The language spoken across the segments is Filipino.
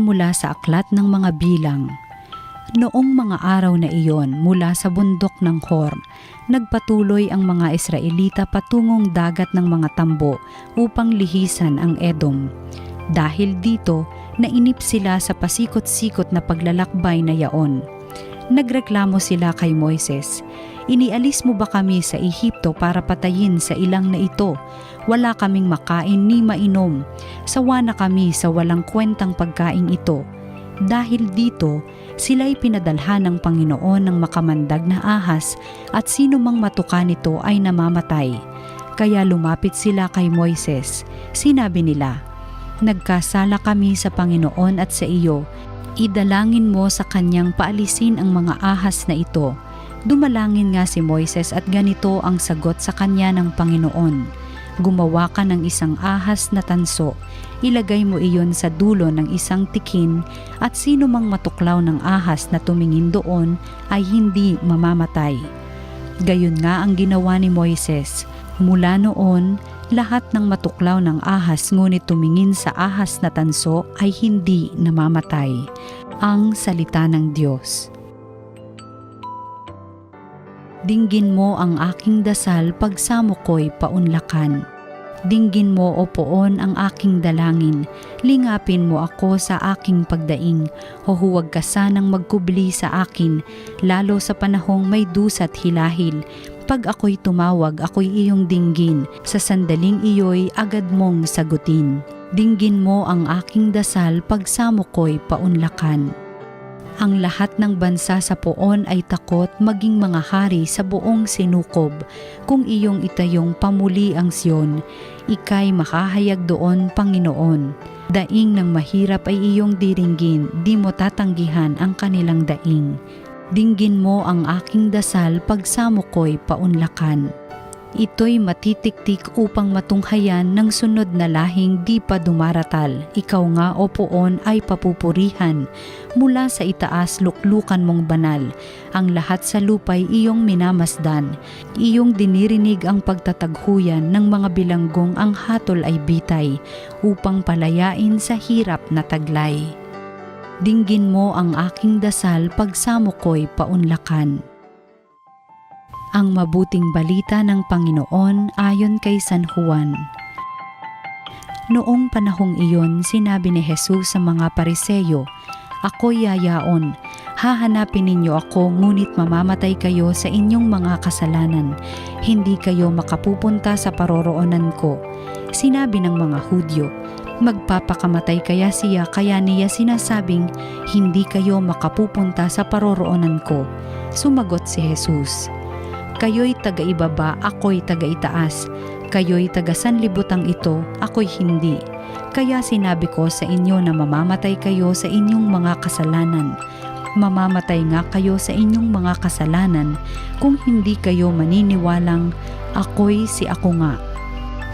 mula sa aklat ng mga bilang. Noong mga araw na iyon mula sa bundok ng Hor, nagpatuloy ang mga Israelita patungong dagat ng mga tambo upang lihisan ang Edom. Dahil dito, nainip sila sa pasikot-sikot na paglalakbay na yaon. Nagreklamo sila kay Moises, "Inialis mo ba kami sa Ehipto para patayin sa ilang na ito? Wala kaming makain ni mainom. Sawa na kami sa walang kwentang pagkain ito." Dahil dito, sila'y pinadalhan ng Panginoon ng makamandag na ahas at sino mang matuka nito ay namamatay. Kaya lumapit sila kay Moises. Sinabi nila, "Nagkasala kami sa Panginoon at sa iyo. Idalangin mo sa kanyang paalisin ang mga ahas na ito." Dumalangin nga si Moises at ganito ang sagot sa kanya ng Panginoon, "Gumawa ka ng isang ahas na tanso. Ilagay mo iyon sa dulo ng isang tikin at sino mang matuklaw ng ahas na tumingin doon ay hindi mamamatay." Gayon nga ang ginawa ni Moises. Mula noon, lahat ng matuklaw ng ahas ngunit tumingin sa ahas na tanso ay hindi namamatay. Ang salita ng Diyos. Dinggin mo ang aking dasal pagsamo ko'y paunlakan. Dinggin mo, O Poon, ang aking dalangin. Lingapin mo ako sa aking pagdaing. Huwag ka sanang magkubli sa akin, lalo sa panahong may dusa't hilahil. Pag ako'y tumawag, ako'y iyong dinggin. Sa sandaling iyo'y agad mong sagutin. Dinggin mo ang aking dasal pagsamo ko'y paunlakan. Ang lahat ng bansa sa Poon ay takot, maging mga hari sa buong sinukob. Kung iyong itayong pamuli ang Sion, ika'y makahayag doon, Panginoon. Daing ng mahirap ay iyong diringgin, di mo tatanggihan ang kanilang daing. Dinggin mo ang aking dasal pagsamo ko'y paunlakan. Ito'y matitiktik upang matunghayan ng sunod na lahing di pa dumaratal. Ikaw nga, O Poon, ay papupurihan. Mula sa itaas luklukan mong banal. Ang lahat sa lupa'y iyong minamasdan. Iyong dinirinig ang pagtataghuyan ng mga bilanggong ang hatol ay bitay, upang palayain sa hirap na taglay. Dinggin mo ang aking dasal pagsamo ko'y paunlakan. Ang mabuting balita ng Panginoon ayon kay San Juan. Noong panahong iyon, sinabi ni Jesus sa mga Pariseyo, "Ako'y yayaon. Hahanapin ninyo ako, ngunit mamamatay kayo sa inyong mga kasalanan. Hindi kayo makapupunta sa paroroonan ko." Sinabi ng mga Hudyo, "Magpapakamatay kaya siya, kaya niya sinasabing, hindi kayo makapupunta sa paroroonan ko?" Sumagot si Jesus, "Kayo'y taga-ibaba, ako'y taga-itaas. Kayo'y taga-sanlibutang ito, ako'y hindi. Kaya sinabi ko sa inyo na mamamatay kayo sa inyong mga kasalanan. Mamamatay nga kayo sa inyong mga kasalanan kung hindi kayo maniniwalang ako'y si ako nga."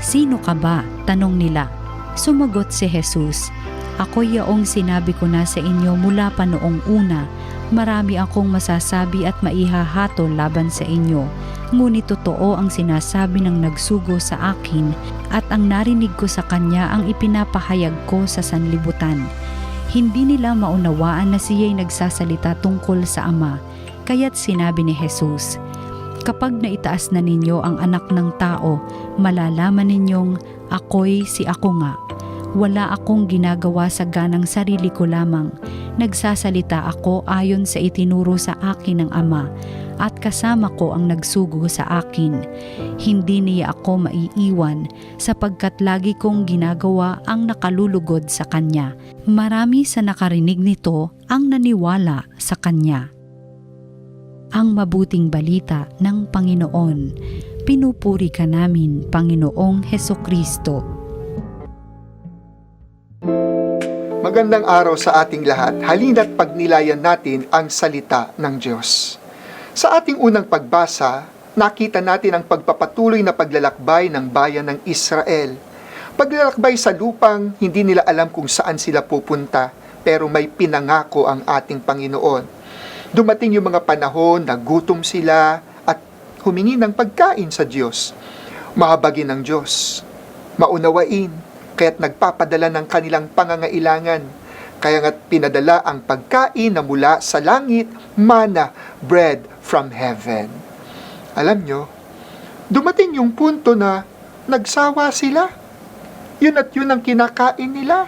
"Sino ka ba?" tanong nila. Sumagot si Jesus, "Ako'y yaong sinabi ko na sa inyo mula pa noong una. Marami akong masasabi at maihahatol laban sa inyo. Ngunit totoo ang sinasabi ng nagsugo sa akin at ang narinig ko sa kanya ang ipinapahayag ko sa sanlibutan." Hindi nila maunawaan na siya'y nagsasalita tungkol sa Ama. Kaya't sinabi ni Jesus, "Kapag naitaas na ninyo ang anak ng tao, malalaman ninyong ako'y si ako nga. Wala akong ginagawa sa ganang sarili ko lamang. Nagsasalita ako ayon sa itinuro sa akin ng Ama, at kasama ko ang nagsugo sa akin. Hindi niya ako maiiwan, sapagkat lagi kong ginagawa ang nakalulugod sa Kanya. Marami sa nakarinig nito ang naniwala sa Kanya." Ang mabuting balita ng Panginoon. Pinupuri ka namin, Panginoong Hesukristo. Magandang araw sa ating lahat. Halina't pagnilayan natin ang salita ng Diyos. Sa ating unang pagbasa, nakita natin ang pagpapatuloy na paglalakbay ng bayan ng Israel. Paglalakbay sa lupang hindi nila alam kung saan sila pupunta, pero may pinangako ang ating Panginoon. Dumating yung mga panahon na gutom sila at humingi ng pagkain sa Diyos. Mahabagin ng Diyos, maunawain, kaya't nagpapadala ng kanilang pangangailangan. Kaya nga't pinadala ang pagkain na mula sa langit, manna, bread from heaven. Alam nyo, dumating yung punto na nagsawa sila. Yun at yun ang kinakain nila.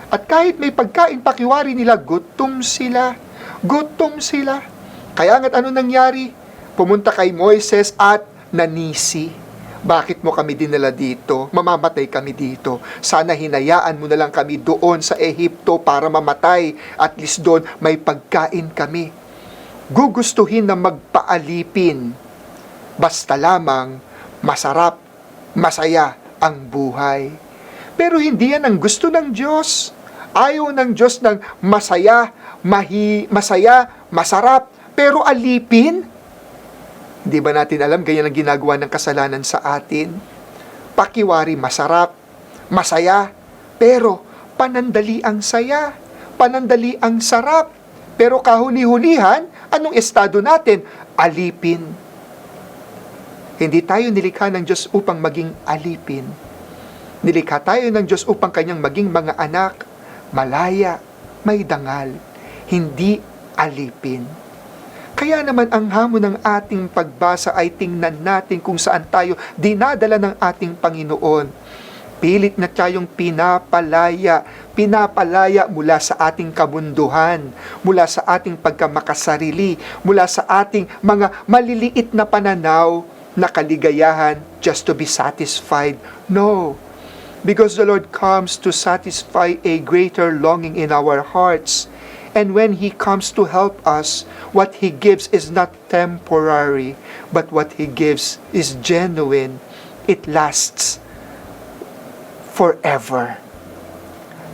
At kahit may pagkain pakiwari nila, gutom sila. Gutom sila. Kaya nga't ano nangyari? Pumunta kay Moises at nanisi. Bakit mo kami dinala dito? Mamamatay kami dito. Sana hinayaan mo na lang kami doon sa Ehipto para mamatay. At least doon may pagkain kami. Gugustuhin na magpaalipin. Basta lamang masarap, masaya ang buhay. Pero hindi yan ang gusto ng Diyos. Ayaw ng Diyos ng masaya, masarap, pero alipin. Hindi ba natin alam, ganyan ang ginagawa ng kasalanan sa atin? Pakiwari masarap, masaya, pero panandali ang saya, panandali ang sarap. Pero kahuli-hulihan, anong estado natin? Alipin. Hindi tayo nilikha ng Diyos upang maging alipin. Nilikha tayo ng Diyos upang kanyang maging mga anak, malaya, may dangal, hindi alipin. Kaya naman ang hamon ng ating pagbasa ay tingnan natin kung saan tayo dinadala ng ating Panginoon. Pilit na tayong pinapalaya mula sa ating kabunduhan, mula sa ating pagkamakasarili, mula sa ating mga maliliit na pananaw na kaligayahan just to be satisfied. No. Because the Lord comes to satisfy a greater longing in our hearts. And when He comes to help us, what He gives is not temporary, but what He gives is genuine. It lasts forever.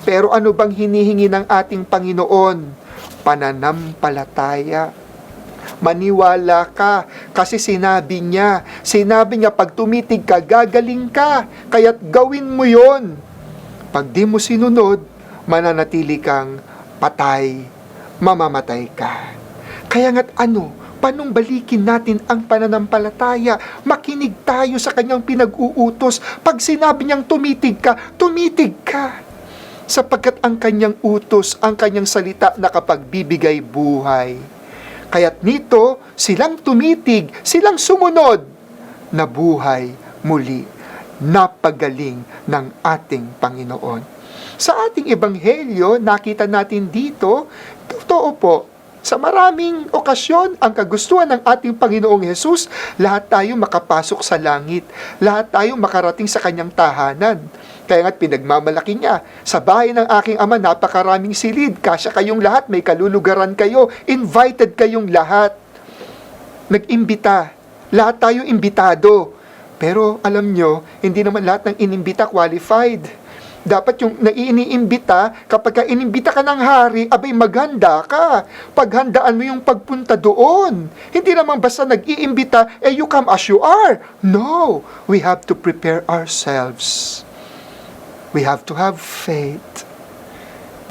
Pero ano bang hinihingi ng ating Panginoon? Pananampalataya. Maniwala ka, kasi sinabi niya, pag tumitig ka, gagaling ka, kaya't gawin mo yon. Pag di mo sinunod, mananatili kang patay, mamamatay ka. Kaya nga't panong balikin natin ang pananampalataya, makinig tayo sa kanyang pinag-uutos. Pag sinabi niyang tumitig ka. Sapagkat ang kanyang utos, ang kanyang salita nakapagbibigay buhay. Kaya't nito, silang tumitig, silang sumunod, nabuhay muli, napagaling ng ating Panginoon. Sa ating ebanghelyo, nakita natin dito, totoo po, sa maraming okasyon, ang kagustuhan ng ating Panginoong Hesus, lahat tayo makapasok sa langit, lahat tayo makarating sa kanyang tahanan. Kaya nga't pinagmamalaki niya, sa bahay ng aking ama napakaraming silid, kasya kayong lahat, may kalulugaran kayo, invited kayong lahat. Nag-imbita, lahat tayo imbitado. Pero alam nyo, hindi naman lahat ng inimbita qualified. Dapat yung naiiniimbita, kapag ka inimbita ka ng hari, abay maghanda ka. Paghandaan mo yung pagpunta doon. Hindi naman basta nag-iimbita, you come as you are. No, we have to prepare ourselves. We have to have faith.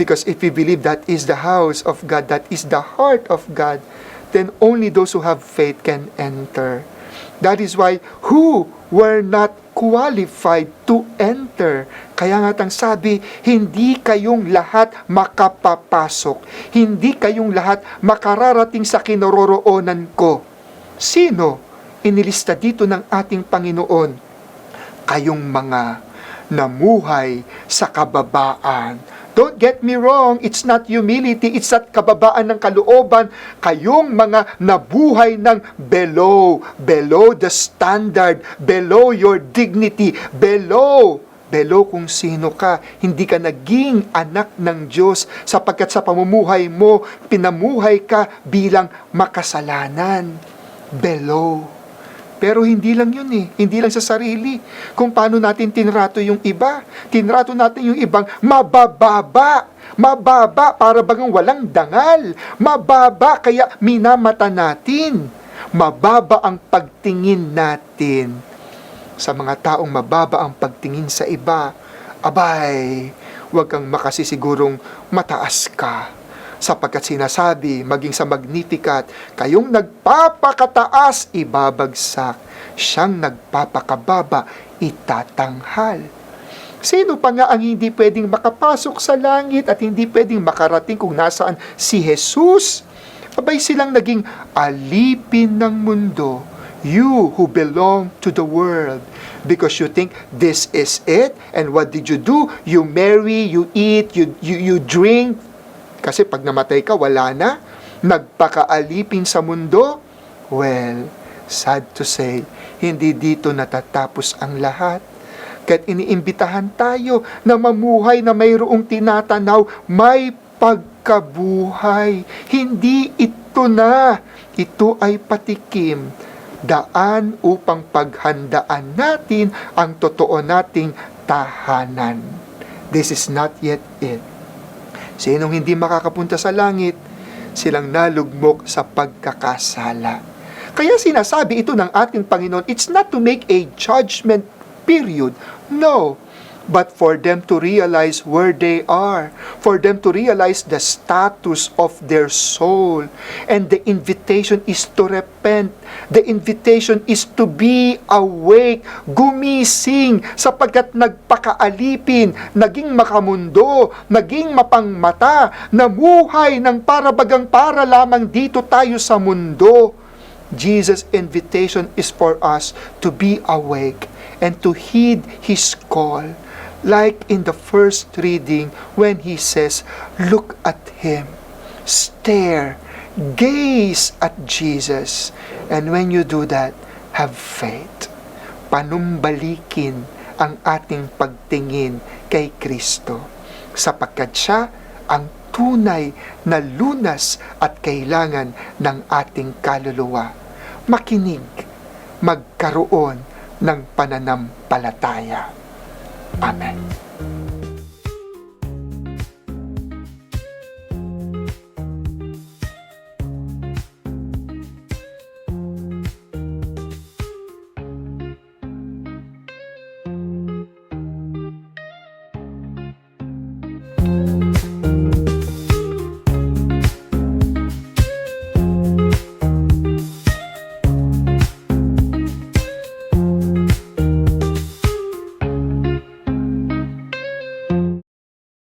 Because if we believe that is the house of God, that is the heart of God, then only those who have faith can enter. That is why who were not qualified to enter. Kaya nga tang sabi, hindi kayong lahat makapapasok. Hindi kayong lahat makararating sa kinaroroonan ko. Sino inilista dito ng ating Panginoon? Kayong mga namuhay sa kababaan. Don't get me wrong, it's not humility, it's not kababaan ng kalooban. Kayong mga nabuhay ng below the standard, below your dignity, below kung sino ka. Hindi ka naging anak ng Diyos sapagkat sa pamumuhay mo, pinamuhay ka bilang makasalanan. Below. Pero hindi lang yun hindi lang sa sarili. Kung paano natin tinrato yung iba. Tinrato natin yung ibang mababa para bagang walang dangal. Mababa kaya minamata natin. Mababa ang pagtingin natin. Sa mga taong mababa ang pagtingin sa iba, abay, huwag kang makasisigurong mataas ka. Sapagkat sinasabi, maging sa Magnificat, kayong nagpapakataas, ibabagsak. Siyang nagpapakababa, itatanghal. Sino pa nga ang hindi pwedeng makapasok sa langit at hindi pwedeng makarating kung nasaan si Jesus? Abay silang naging alipin ng mundo. You who belong to the world. Because you think this is it. And what did you do? You marry, you eat, you drink. Kasi pag namatay ka, wala na. Nagpakaalipin sa mundo. Well, sad to say, hindi dito natatapos ang lahat. Kahit iniimbitahan tayo na mamuhay na mayroong tinatanaw, may pagkabuhay. Hindi ito na. Ito ay patikim. Daan upang paghandaan natin ang totoo nating tahanan. This is not yet it. Sinong hindi makakapunta sa langit, silang nalugmok sa pagkakasala. Kaya sinasabi ito ng ating Panginoon, it's not to make a judgment period. No. But for them to realize where they are, for them to realize the status of their soul. And the invitation is to repent. The invitation is to be awake, gumising, sapagkat nagpakaalipin, naging makamundo, naging mapangmata, namuhay ng parabagang para lamang dito tayo sa mundo. Jesus' invitation is for us to be awake and to heed His call. Like in the first reading when He says, look at Him, stare, gaze at Jesus. And when you do that, have faith. Panumbalikin ang ating pagtingin kay Kristo, sapagkat Siya ang tunay na lunas at kailangan ng ating kaluluwa. Makinig, magkaroon ng pananampalataya. Amen.